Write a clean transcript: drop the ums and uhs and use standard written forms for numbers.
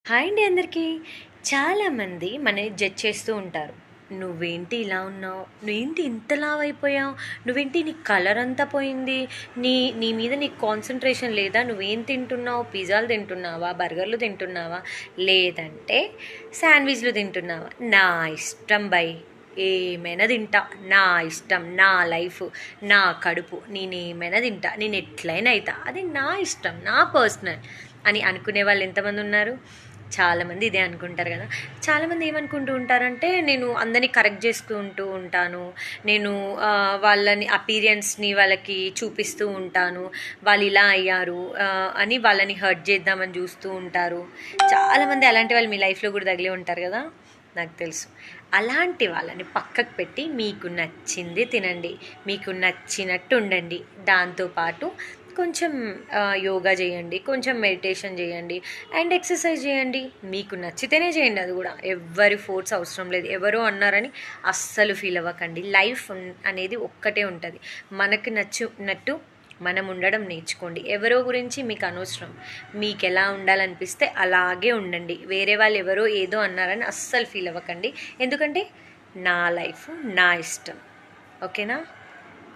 Hi అండి అందరికీ. చాలామంది మనని జడ్జ్ చేస్తూ ఉంటారు. నువ్వేంటి ఇలా ఉన్నావు, నువ్వేంటి ఇంత లావు అయిపోయావు, నువ్వేంటి నీ కలర్ అంతా పోయింది, నీ నీ మీద నీకు కాన్సన్ట్రేషన్ లేదా, నువ్వేం తింటున్నావు, పిజ్జాలు తింటున్నావా, బర్గర్లు తింటున్నావా, లేదంటే శాండ్విచ్లు తింటున్నావా? నా ఇష్టం బై, ఏమైనా తింటా, నా ఇష్టం, నా లైఫ్, నా కడుపు, నేనేమైనా తింటా, నేను ఎట్లయినా అవుతా, అది నా ఇష్టం, నా పర్సనల్ అని అనుకునే వాళ్ళు ఎంతమంది ఉన్నారు? చాలామంది ఇదే అనుకుంటారు కదా. చాలామంది ఏమనుకుంటూ ఉంటారంటే, నేను అందరినీ కరెక్ట్ చేసుకుంటూ ఉంటాను, నేను వాళ్ళని అపీరియన్స్ని వాళ్ళకి చూపిస్తూ ఉంటాను, వాళ్ళు ఇలా అయ్యారు అని వాళ్ళని హర్ట్ చేద్దామని చూస్తూ ఉంటారు. చాలామంది అలాంటి వాళ్ళు మీ లైఫ్లో కూడా తగిలి ఉంటారు కదా, నాకు తెలుసు. అలాంటి వాళ్ళని పక్కకు పెట్టి మీకు నచ్చింది తినండి, మీకు నచ్చినట్టు ఉండండి. దాంతోపాటు కొంచెం యోగా చేయండి, కొంచెం మెడిటేషన్ చేయండి, అండ్ ఎక్సర్సైజ్ చేయండి. మీకు నచ్చితేనే చేయండి, అది కూడా ఎవ్వరి ఫోర్స్ అవసరం లేదు. ఎవరో అన్నారని అస్సలు ఫీల్ అవ్వకండి. లైఫ్ అనేది ఒక్కటే ఉంటుంది. మనకు నచ్చినట్టు మనం ఉండడం నేర్చుకోండి. ఎవరో గురించి మీకు అనవసరం. మీకు ఎలా ఉండాలనిపిస్తే అలాగే ఉండండి. వేరే వాళ్ళు ఎవరో ఏదో అన్నారని అస్సలు ఫీల్ అవ్వకండి. ఎందుకంటే నా లైఫ్ నా ఇష్టం. ఓకేనా?